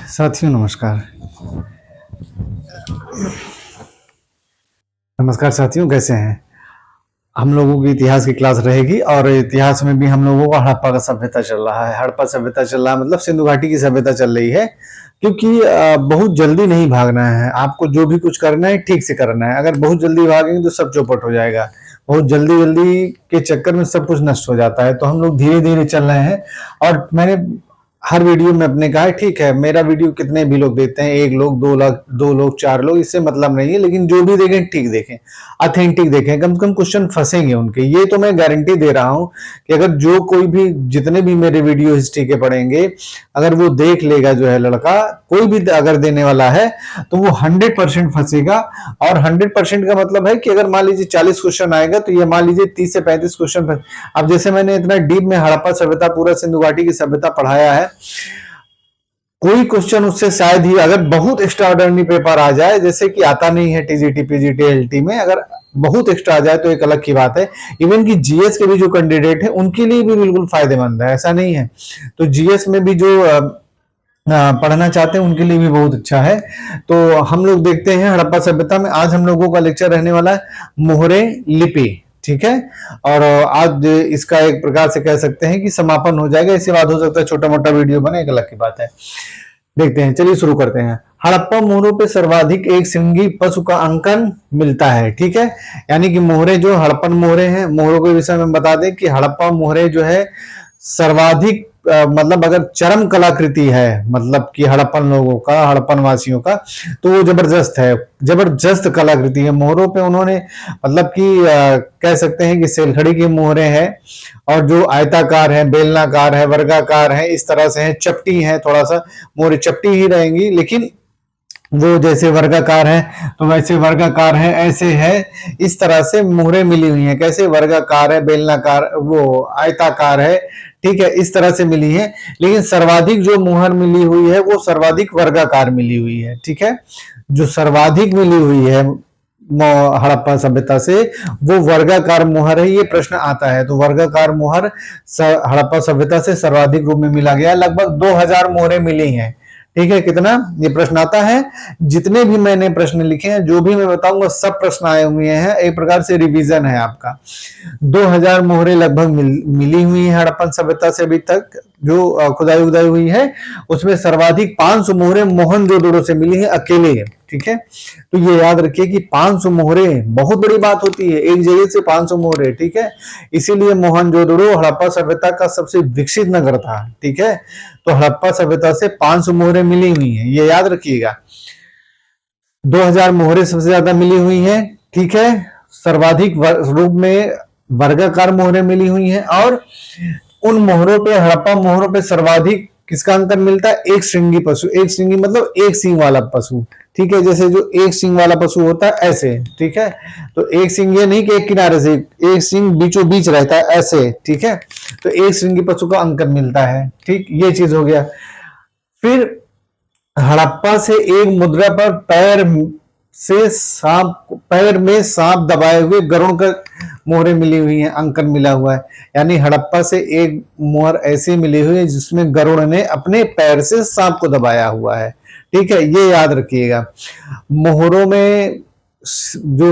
साथियों नमस्कार। नमस्कार साथियों, कैसे हैं? हम लोगों की इतिहास की क्लास रहेगी और इतिहास में भी हम लोगों का हड़प्पा का सभ्यता चल रहा है। हड़प्पा सभ्यता चल रहा है मतलब सिंधु घाटी की सभ्यता चल रही है, क्योंकि बहुत जल्दी नहीं भागना है। आपको जो भी कुछ करना है ठीक से करना है। अगर बहुत जल्दी भागेंगे तो सब चौपट हो जाएगा। बहुत जल्दी जल्दी के चक्कर में सब कुछ नष्ट हो जाता है। तो हम लोग धीरे धीरे चल रहे हैं। और मैंने हर वीडियो में अपने कहा है, ठीक है मेरा वीडियो कितने भी लोग देखते हैं, 1 लोग 2 लाख 2 लोग 4 लोग, इससे मतलब नहीं है। लेकिन जो भी देखें ठीक देखें, ऑथेंटिक देखें, कम से कम क्वेश्चन फंसेंगे उनके। ये तो मैं गारंटी दे रहा हूं कि अगर जो कोई भी जितने भी मेरे वीडियो हिस्ट्री के पढ़ेंगे, अगर वो देख लेगा, जो है लड़का कोई भी अगर देने वाला है तो वो 100% फंसेगा। और 100% का मतलब है कि अगर मान लीजिए 40 क्वेश्चन आएगा तो ये मान लीजिए 30 से 35 क्वेश्चन। अब जैसे मैंने इतना डीप में हड़प्पा सभ्यता पूरा सिंधु घाटी की सभ्यता पढ़ाया है, कोई क्वेश्चन उससे शायद ही अगर बहुत एक्स्ट्राऑर्डिनरी पेपर आ जाए, जैसे कि आता नहीं है टीजीटी पीजीटी एलटी में, अगर बहुत एक्स्ट्रा आ जाए तो एक अलग की बात है। इवन कि जीएस के भी जो कैंडिडेट है उनके लिए भी बिल्कुल फायदेमंद है, ऐसा नहीं है। तो जीएस में भी जो पढ़ना चाहते हैं उनके लिए भी बहुत अच्छा है। तो हम लोग देखते हैं हड़प्पा सभ्यता में। आज हम लोगों का लेक्चर रहने वाला है मोहरे लिपि, ठीक है। और आज इसका एक प्रकार से कह सकते हैं कि समापन हो जाएगा। इसके बाद हो सकता है छोटा मोटा वीडियो बने, एक अलग की बात है। देखते हैं, चलिए शुरू करते हैं। हड़प्पा मोहरों पे सर्वाधिक एक सिंगी पशु का अंकन मिलता है, ठीक है। यानी कि मोहरे जो हड़प्पन मोहरे हैं, मोहरों के विषय में बता दें कि हड़प्पा मोहरे जो है सर्वाधिक मतलब अगर चरम कलाकृति है, मतलब कि हड़प्पन लोगों का, हड़प्पन वासियों का, तो वो जबरदस्त है, जबरदस्त कलाकृति है। मोहरों पे उन्होंने मतलब कि कह सकते हैं कि सेलखड़ी की मोहरे हैं, और जो आयताकार है, बेलनाकार है, वर्गाकार है, इस तरह से है, चपटी है, थोड़ा सा मोहरे चपटी ही रहेंगी, लेकिन वो जैसे वर्गाकार है तो वैसे वर्गाकार है, ऐसे है, इस तरह से मोहरे मिली हुई हैं। कैसे? वर्गाकार है, बेलनाकार, वो आयताकार है, ठीक है, इस तरह से मिली है। लेकिन सर्वाधिक जो मोहर मिली हुई है वो सर्वाधिक वर्गाकार मिली हुई है, ठीक है। जो सर्वाधिक मिली हुई है हड़प्पा सभ्यता से वो वर्गाकार मोहर है। ये प्रश्न आता है, तो वर्गाकार मोहर हड़प्पा सभ्यता से सर्वाधिक रूप में मिला गया। लगभग 2000 मोहरें मिली हैं, ठीक है। कितना? ये प्रश्न आता है। जितने भी मैंने प्रश्न लिखे हैं, जो भी मैं बताऊंगा, सब प्रश्न आए हुए हैं। एक प्रकार से रिवीजन है आपका। 2000 मोहरें लगभग मिली हुई है हड़प्पन सभ्यता से अभी तक जो खुदाई उदाई हुई है। उसमें सर्वाधिक 500 मोहरें मोहनजोदड़ो से मिली है अकेले, ठीक है। तो ये याद रखिए कि 500 मोहरें बहुत बड़ी बात होती है, एक जगह से 500 मोहरें, ठीक है। इसीलिए मोहनजोदड़ो हड़प्पा सभ्यता का सबसे विकसित नगर था, ठीक है। तो हड़प्पा सभ्यता से 500 मोहरें मिली हुई हैं, ये याद रखिएगा। 2000 मोहरें सबसे ज्यादा मिली हुई हैं, ठीक है। सर्वाधिक रूप में वर्गाकार मोहरें मिली हुई हैं। और उन मोहरों पे, हड़प्पा मोहरों पे सर्वाधिक किसका अंकन मिलता है? एक श्रृंगी पशु। एक श्रृंगी मतलब एक सींग वाला पशु, ठीक है। जैसे जो एक सींग वाला पशु होता है ऐसे, ठीक है। तो एक सींग ये नहीं कि एक किनारे से, एक सींग बीचों बीच रहता है ऐसे, ठीक है। तो एक श्रृंगी पशु का अंकन मिलता है, ठीक, ये चीज हो गया। फिर हड़प्पा से एक मुद्रा पर पैर में सांप दबाए हुए गरुड़ का मोहरें मिली हुई हैं, अंकन मिला हुआ है। यानी हड़प्पा से एक मोहर ऐसी मिली हुई है जिसमें गरुड़ ने अपने पैर से सांप को दबाया हुआ है, ठीक है। ये याद रखिएगा। मोहरों में जो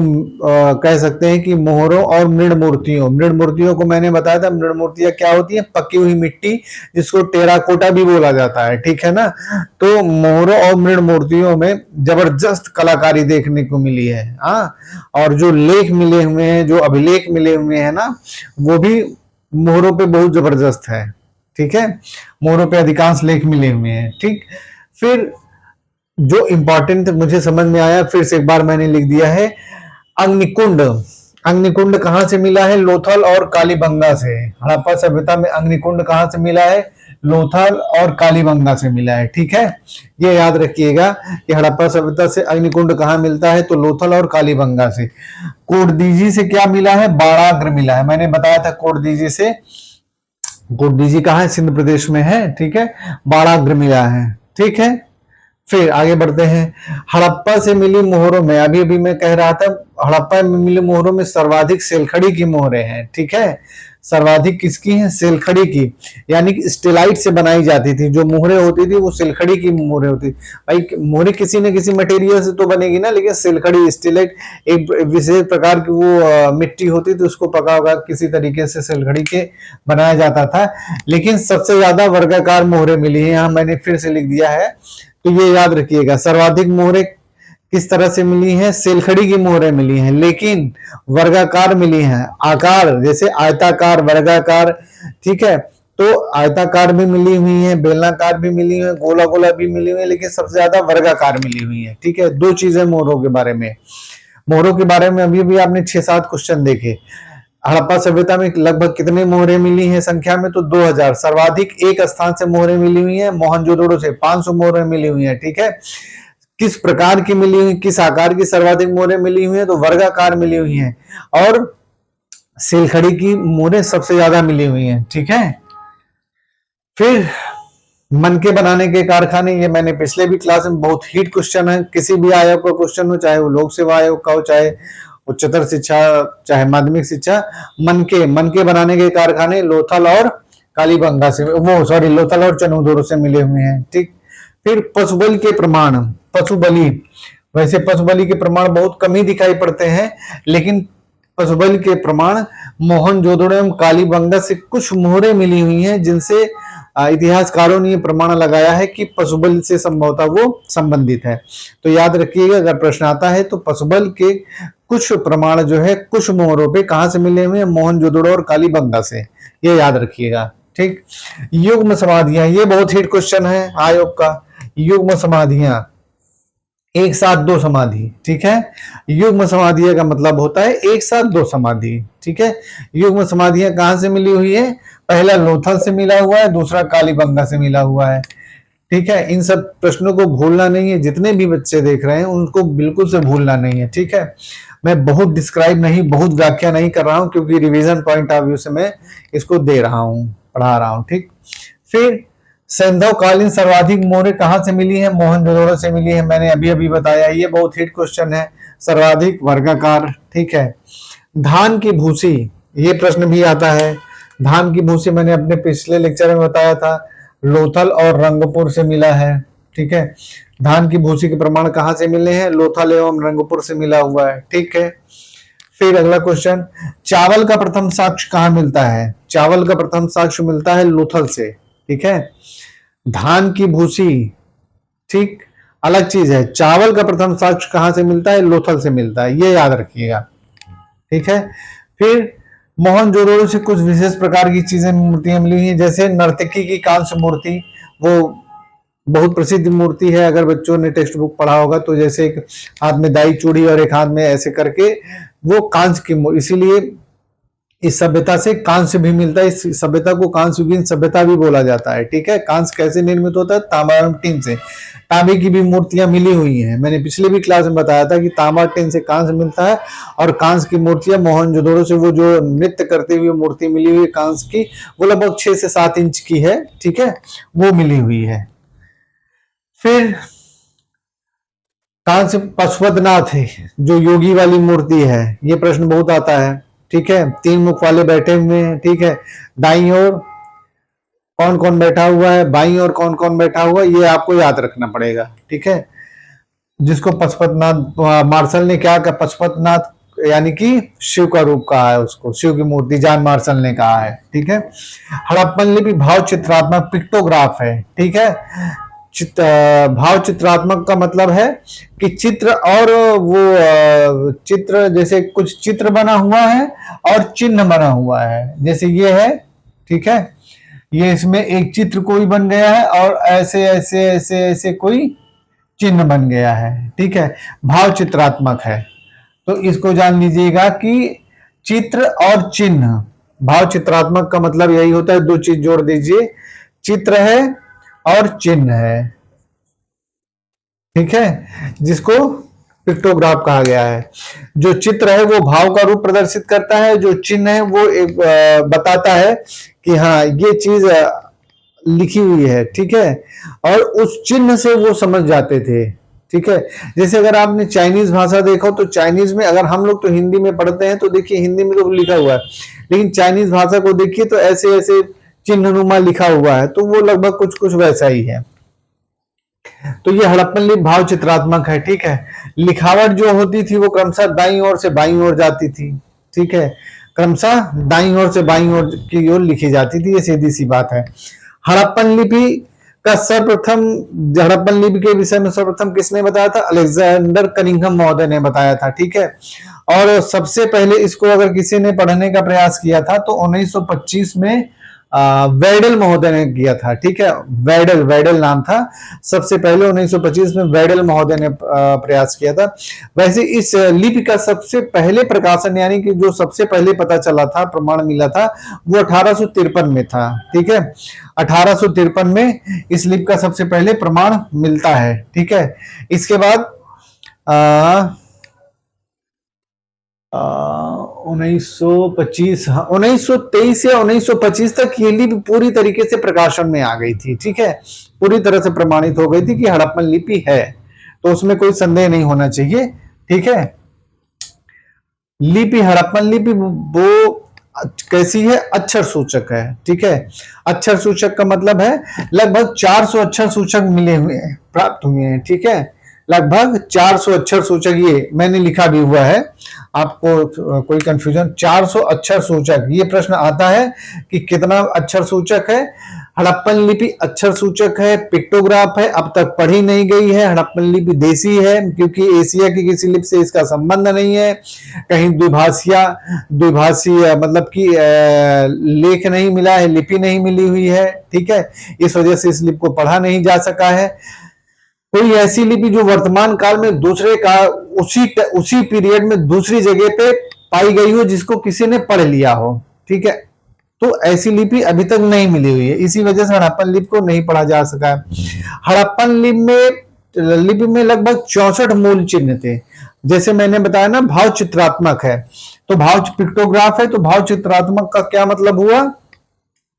कह सकते हैं कि मोहरों और मृण मूर्तियों को मैंने बताया था। मृण मूर्तियां क्या होती है? पकी हुई मिट्टी, जिसको टेराकोटा भी बोला जाता है, ठीक है ना। तो मोहरों और मृण मूर्तियों में जबरदस्त कलाकारी देखने को मिली है। हाँ, और जो लेख मिले हुए हैं, जो अभिलेख मिले हुए हैं ना, वो भी मोहरों पे बहुत जबरदस्त है, ठीक है। मोहरों पे अधिकांश लेख मिले हुए हैं, ठीक। फिर जो इंपॉर्टेंट मुझे समझ में आया, फिर से एक बार मैंने लिख दिया है, अग्निकुंड। अग्निकुंड कहां से मिला है? लोथल और कालीबंगा से। हड़प्पा सभ्यता में अग्निकुंड कहां से मिला है? लोथल और कालीबंगा से मिला है, ठीक है। ये याद रखिएगा कि हड़प्पा सभ्यता से अग्निकुंड कहां मिलता है? तो लोथल और कालीबंगा से। कोटदीजी से क्या मिला है? बाणाग्र मिला है। मैंने बताया था कोटदीजी से, कोटदीजी कहां है? सिंध प्रदेश में है, ठीक है। बाणाग्र मिला है, ठीक है। फिर आगे बढ़ते हैं। हड़प्पा से मिली मोहरों में, अभी मैं कह रहा था, हड़प्पा में मिली मोहरों में सर्वाधिक सेलखड़ी की मोहरें हैं, ठीक है। सर्वाधिक किसकी है? सिलखड़ी की, यानी कि स्टेलाइट से बनाई जाती थी। जो मोहरें होती थी वो सिलखड़ी की मोहरें होती। भाई मोहरें किसी न किसी मटेरियल से तो बनेगी ना, लेकिन सिलखड़ी स्टेलाइट एक विशेष प्रकार की वो मिट्टी होती थी, उसको पका होगा किसी तरीके से सिलखड़ी के बनाया जाता था। लेकिन सबसे ज्यादा वर्गाकार मोहरें मिली है, यहाँ मैंने फिर से लिख दिया है, तो ये याद रखिएगा। सर्वाधिक मोहरें किस तरह से मिली हैं? सिलखड़ी की मोहरें मिली हैं, लेकिन वर्गाकार मिली हैं। आकार जैसे आयताकार, वर्गाकार, ठीक है, तो आयताकार भी मिली हुई है, बेलनाकार भी मिली हुई है, गोला गोला भी मिली हुई है, लेकिन सबसे ज्यादा वर्गाकार मिली हुई है। ठीक है, दो चीजें मोहरों के बारे में। मोहरों के बारे में अभी भी आपने 6-7 क्वेश्चन देखे। हड़प्पा सभ्यता में लगभग कितने मोहरें मिली हैं संख्या में? तो 2000। सर्वाधिक एक स्थान से मोहरें मिली हुई हैं, मोहनजोदड़ो से 500 मोहरें मिली हुई हैं। ठीक है, किस प्रकार की मिली हुई, किस आकार की सर्वाधिक मोहरें मिली हुई हैं? तो वर्गाकार मिली हुई हैं, और सिलखड़ी की मोहरें सबसे ज्यादा मिली हुई हैं। ठीक है, फिर मनके बनाने के कारखाने, ये मैंने पिछले भी क्लास में, बहुत हिट क्वेश्चन है, किसी भी आयोग का क्वेश्चन हो, चाहे वो लोक सेवा आयोग का हो, चाहे उच्चतर शिक्षा, चाहे माध्यमिक शिक्षा। मनके बनाने के कारखाने लोथल और कालीबंगा से, वो सॉरी, लोथल और चनूदोरो से मिले हुए हैं। ठीक, फिर पशुबल के प्रमाण, पशुबली, वैसे पशुबली के प्रमाण बहुत कम ही दिखाई पड़ते हैं, लेकिन पशुबल के प्रमाण मोहनजोदड़ो एवं कालीबंगा से कुछ मोहरें मिली हुई हैं, जिनसे इतिहासकारों ने प्रमाण लगाया है कि पशुबल से संभवतः वो संबंधित है। तो याद रखिएगा, अगर प्रश्न आता है तो पशुबल के कुछ प्रमाण जो है कुछ मोहरों पे कहां से मिले हुए हैं? मोहनजोदड़ो और कालीबंगा से, ये याद रखिएगा। ठीक, युग्म समाधियां, ये बहुत हिट क्वेश्चन है आयोग का। युग्म समाधियां, एक साथ दो समाधि। ठीक है, युग्म समाधियां का मतलब होता है एक साथ दो समाधि। ठीक है, युग्म समाधियां कहां से मिली हुई है? पहला लोथल से मिला हुआ है, दूसरा कालीबंगा से मिला हुआ है। ठीक है, इन सब प्रश्नों को भूलना नहीं है, जितने भी बच्चे देख रहे हैं उनको बिल्कुल से भूलना नहीं है। ठीक है, मैं बहुत डिस्क्राइब नहीं, बहुत व्याख्या नहीं कर रहा हूं, क्योंकि रिवीजन पॉइंट ऑफ व्यू से मैं इसको दे रहा हूं, पढ़ा रहा हूं। ठीक, फिर सैंधव कालीन सर्वाधिक मोहरें कहां से मिली है? मोहनजोदड़ो से मिली है, मैंने अभी अभी बताया, ये बहुत हिट क्वेश्चन है। सर्वाधिक वर्गाकार। ठीक है, धान की भूसी, ये प्रश्न भी आता है। धान की भूसी मैंने अपने पिछले लेक्चर में बताया था, लोथल और रंगपुर से मिला है। ठीक है, धान की भूसी के प्रमाण कहां से मिले हैं? लोथल एवं रंगपुर से मिला हुआ है। ठीक है, फिर अगला क्वेश्चन, चावल का प्रथम साक्ष्य कहां मिलता है? चावल का प्रथम साक्ष्य मिलता है लोथल से। ठीक है, धान की भूसी, ठीक, अलग चीज है। चावल का प्रथम साक्ष्य कहां से मिलता है? लोथल से मिलता है, ये याद रखिएगा। ठीक है, फिर मोहनजोदड़ो से कुछ विशेष प्रकार की चीजें, मूर्तियां मिली हैं, जैसे नर्तकी की कांस्य मूर्ति, वो बहुत प्रसिद्ध मूर्ति है। अगर बच्चों ने टेक्स्ट बुक पढ़ा होगा तो जैसे एक हाथ में दाई चूड़ी और एक हाथ में ऐसे करके, वो कांस्य की, इसीलिए इस सभ्यता से कांस्य भी मिलता है। इस सभ्यता को कांस्य युगीन सभ्यता भी बोला जाता है। ठीक है, कांस्य कैसे निर्मित होता है? तांबा एवं टिन से। तांबे की भी मूर्तियां मिली हुई हैं, मैंने पिछले भी क्लास में बताया था कि तांबा टिन से कांस्य मिलता है, और कांस्य की मूर्तियां मोहनजोदड़ो से, वो जो नृत्य करती हुई मूर्ति मिली हुई कांस्य की, वो लगभग 6 से 7 इंच की है। ठीक है, वो मिली हुई है। फिर कांस्य पशुपतिनाथ है, जो योगी वाली मूर्ति है, ये प्रश्न बहुत आता है। ठीक है, 3 मुख वाले बैठे हुए हैं। ठीक है, दाईं ओर कौन कौन बैठा हुआ है, बाईं ओर कौन कौन बैठा हुआ है, ये आपको याद रखना पड़ेगा। ठीक है, जिसको पशुपतिनाथ, मार्शल ने क्या कहा? पशुपतिनाथ यानी कि शिव का रूप कहा है उसको, शिव की मूर्ति जॉन मार्शल ने कहा है। ठीक है, हड़प्पन लिपि भाव चित्रात्मक पिक्टोग्राफ है। ठीक है, भाव चित्रात्मक का मतलब है कि चित्र, और वो चित्र, जैसे कुछ चित्र बना हुआ है और चिन्ह बना हुआ है, जैसे ये है। ठीक है, ये इसमें एक चित्र कोई बन गया है और ऐसे ऐसे ऐसे ऐसे कोई चिन्ह बन गया है। ठीक है, भाव चित्रात्मक है, तो इसको जान लीजिएगा कि चित्र और चिन्ह, भाव चित्रात्मक का मतलब यही होता है, दो चीज जोड़ दीजिए, चित्र है और चिन्ह है। ठीक है, जिसको पिक्टोग्राफ कहा गया है। जो चित्र है वो भाव का रूप प्रदर्शित करता है, जो चिन्ह है वो एक बताता है कि हाँ ये चीज लिखी हुई है। ठीक है, और उस चिन्ह से वो समझ जाते थे। ठीक है। जैसे अगर आपने चाइनीज भाषा देखो तो चाइनीज में, अगर हम लोग तो हिंदी में पढ़ते हैं तो देखिए हिंदी में तो लिखा हुआ है, लेकिन चाइनीज भाषा को देखिए तो ऐसे ऐसे चिन्हनुमा लिखा हुआ है, तो वो लगभग कुछ कुछ वैसा ही है। तो ये हड़प्पन लिपि भाव चित्रात्मक है, ठीक है। लिखावट जो होती थी वो क्रमशः दाईं ओर से बाईं ओर जाती थी, ठीक है, क्रमशः दाईं ओर से बाईं ओर की ओर लिखी जाती थी, ये सीधी सी बात है। हड़प्पन लिपि का सर्वप्रथम, हड़प्पन लिपि के विषय में सर्वप्रथम किसने बताया था? अलेक्जेंडर कनिंघम महोदय ने बताया था, ठीक है। और सबसे पहले इसको अगर किसी ने पढ़ने का प्रयास किया था तो 1925 में वेडल महोदय ने किया था, ठीक है। वेडल, वेडल नाम था। सबसे पहले 1925 में वेडल महोदय ने प्रयास किया था। वैसे इस लिपि का सबसे पहले प्रकाशन, यानी कि जो सबसे पहले पता चला था, प्रमाण मिला था, वो 1853 में था, ठीक है। 1853 में इस लिपि का सबसे पहले प्रमाण मिलता है, ठीक है। इसके बाद 1925, 1923 या 1925 तक ये लिपि पूरी तरीके से प्रकाशन में आ गई थी, ठीक है। पूरी तरह से प्रमाणित हो गई थी कि हड़प्पन लिपि है, तो उसमें कोई संदेह नहीं होना चाहिए, ठीक है। लिपि, हड़प्पन लिपि वो कैसी है? अक्षर सूचक है, ठीक है। अक्षर सूचक का मतलब है लगभग 400 अक्षर सूचक मिले हुए हैं, प्राप्त हुए हैं, ठीक है। लगभग 400 अक्षर सूचक, ये मैंने लिखा भी हुआ है, आपको कोई कंफ्यूजन? 400 अक्षर सूचक, ये प्रश्न आता है कि कितना अक्षर सूचक है। हड़प्पन लिपि अक्षर सूचक है, पिक्टोग्राफ है, अब तक पढ़ी नहीं गई है। हड़प्पन लिपि देसी है क्योंकि एशिया की किसी लिपि से इसका संबंध नहीं है। कहीं द्विभाषीय मतलब कि लेख नहीं मिला है, लिपि नहीं मिली हुई है, ठीक है। इस वजह से इस लिपि को पढ़ा नहीं जा सका है। कोई ऐसी लिपि जो वर्तमान काल में दूसरे का उसी पीरियड में दूसरी जगह पे पाई गई हो, जिसको किसी ने पढ़ लिया हो, ठीक है, तो ऐसी लिपि अभी तक नहीं मिली हुई है। इसी वजह से हड़प्पन लिपि को नहीं पढ़ा जा सका है। हड़प्पन लिपि में लगभग 64 मूल चिन्ह थे। जैसे मैंने बताया ना, भाव चित्रात्मक है, तो भाव पिक्टोग्राफ है, तो भाव चित्रात्मक का क्या मतलब हुआ?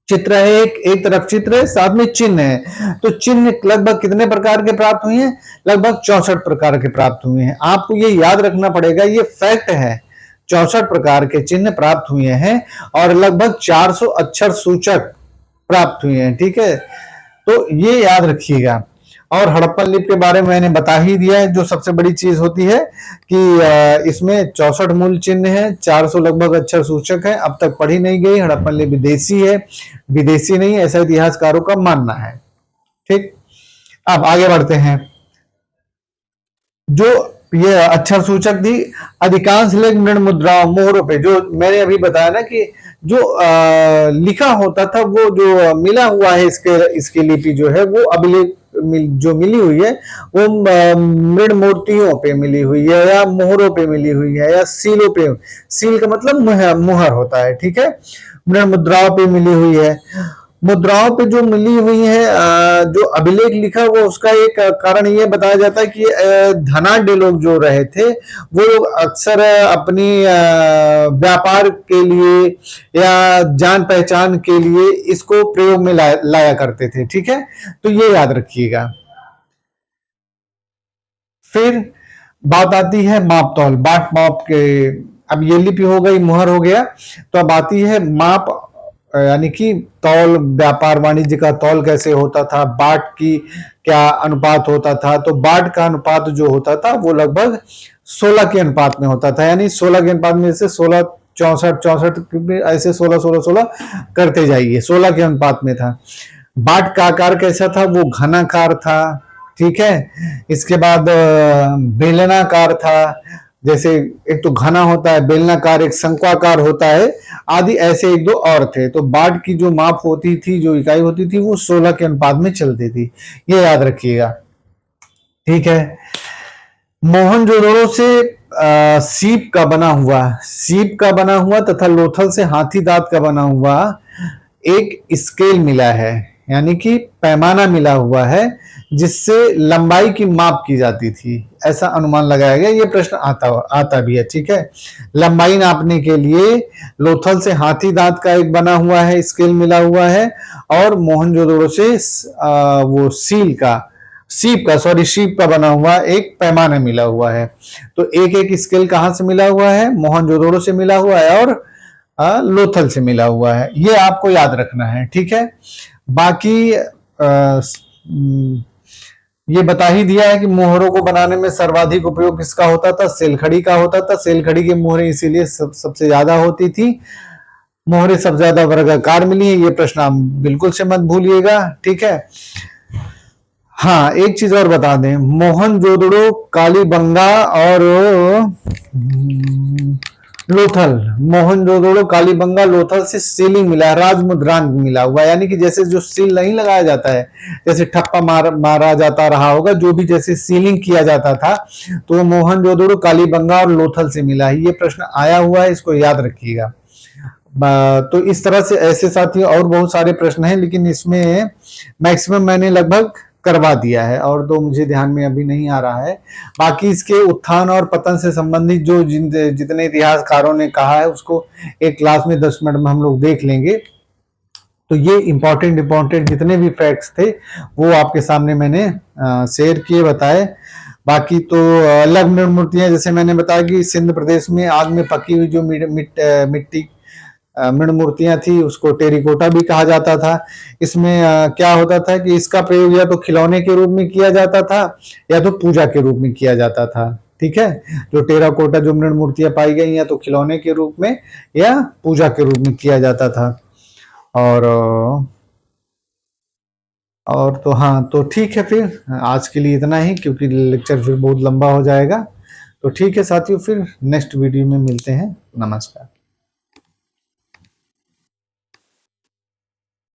चित्र है, एक तरफ चित्र है, साथ में चिन्ह है, तो चिन्ह लगभग कितने प्रकार के प्राप्त हुए हैं? लगभग 64 प्रकार के प्राप्त हुए हैं। आपको ये याद रखना पड़ेगा, ये फैक्ट है, 64 प्रकार के चिन्ह प्राप्त हुए हैं और लगभग 400 अक्षर सूचक प्राप्त हुए हैं, ठीक है। तो ये याद रखिएगा। और हड़प्पन लिपि के बारे में मैंने बता ही दिया है। जो सबसे बड़ी चीज होती है कि इसमें 64 मूल चिन्ह है, 400 लगभग अक्षर सूचक है, अब तक पढ़ी नहीं गई। हड़प्पन लिपि देसी है, विदेशी नहीं, ऐसा इतिहासकारों का मानना है, ठीक। अब आगे बढ़ते हैं। जो ये अक्षर सूचक थी, अधिकांश लेख मृण मुद्राओं, मोहरों पे, जो मैंने अभी बताया ना कि जो लिखा होता था, वो जो मिला हुआ है इसके लिपि जो है, वो अभिलेख जो मिली हुई है वो मृण मूर्तियों पे मिली हुई है, या मोहरों पे मिली हुई है, या सीलों पे। सील का मतलब मुहर होता है, ठीक है। मृण मुद्राओं पे मिली हुई है। मुद्राओं पे जो मिली हुई है, जो अभिलेख लिखा हुआ, उसका एक कारण ये बताया जाता है कि धनाढ्य लोग जो रहे थे, वो लोग अक्सर अपनी व्यापार के लिए या जान पहचान के लिए इसको प्रयोग में लाया करते थे, ठीक है। तो ये याद रखिएगा। फिर बात आती है माप तौल, बाट माप के। अब ये लिपि हो गई, मुहर हो गया, तो अब आती है माप, यानी कि तौल, व्यापार वाणिज्य का तौल कैसे होता था, बाट की क्या अनुपात होता था। तो बाट का अनुपात जो होता था वो लगभग 16 के अनुपात में होता था, यानी 16 के अनुपात में से 16, 64, 64 ऐसे 16, 16, 16 करते जाइए, 16 के अनुपात में था। बाट का आकार कैसा था? वो घनाकार था, ठीक है। इसके बाद बेलनाकार था, जैसे एक तो घना होता है, बेलनाकार एक शंक्वाकार होता है, आदि ऐसे एक दो और थे। तो बाट की जो माप होती थी, जो इकाई होती थी, वो 16 के अनुपात में चलती थी, ये याद रखिएगा, ठीक है। मोहनजोदड़ो से सीप का बना हुआ तथा लोथल से हाथी दांत का बना हुआ एक स्केल मिला है, यानी कि पैमाना मिला हुआ है, जिससे लंबाई की माप की जाती थी, ऐसा अनुमान लगाया गया। ये प्रश्न आता भी है, ठीक है। लंबाई नापने के लिए लोथल से हाथी दांत का एक बना हुआ है स्केल मिला हुआ है, और मोहनजोदड़ो से वो शीप का बना हुआ एक पैमाना मिला हुआ है। तो एक एक स्केल कहाँ से मिला हुआ है? मोहनजोदड़ो से मिला हुआ है और लोथल से मिला हुआ है। ये आपको याद रखना है, ठीक है। बाकी ये बता ही दिया है कि मोहरों को बनाने में सर्वाधिक उपयोग किसका होता था? सेलखड़ी का होता था। सेलखड़ी की मोहरें इसीलिए सबसे ज्यादा होती थी। मोहरें सबसे ज्यादा वर्गाकार मिली है, ये प्रश्न आप बिल्कुल से मत भूलिएगा, ठीक है। हाँ, एक चीज और बता दें, मोहनजोदड़ो, कालीबंगा और लोथल, मोहनजोदड़ो, कालीबंगा, लोथल से सीलिंग मिला है, राजमुद्रांक मिला हुआ, यानी कि जैसे जो सील नहीं लगाया जाता है, जैसे ठप्पा मारा जाता रहा होगा, जो भी जैसे सीलिंग किया जाता था, तो मोहनजोदड़ो, कालीबंगा और लोथल से मिला है। ये प्रश्न आया हुआ है, इसको याद रखिएगा। तो इस तरह से ऐसे साथी और बहुत सारे प्रश्न हैं, लेकिन इसमें मैक्सिमम मैंने लगभग करवा दिया है, और दो मुझे ध्यान में अभी नहीं आ रहा है। बाकी इसके उत्थान और पतन से संबंधित जो जितने इतिहासकारों ने कहा है, उसको एक क्लास में 10 मिनट में हम लोग देख लेंगे। तो ये इंपॉर्टेंट जितने भी फैक्ट्स थे वो आपके सामने मैंने शेयर किए, बताए। बाकी तो अलग मूर्तियां, जैसे मैंने बताया कि सिंध प्रदेश में आग में पकी हुई जो मिट्टी मृण मूर्तियां थी, उसको टेरिकोटा भी कहा जाता था। इसमें क्या होता था कि इसका प्रयोग या तो खिलौने के रूप में किया जाता था या तो पूजा के रूप में किया जाता था, ठीक है। जो टेराकोटा जो मृण मूर्तियां पाई गई या तो खिलौने के रूप में या पूजा के रूप में किया जाता था। और तो हाँ, तो ठीक है, फिर आज के लिए इतना ही, क्योंकि लेक्चर फिर बहुत लंबा हो जाएगा। तो ठीक है साथियों, फिर नेक्स्ट वीडियो में मिलते हैं। नमस्कार।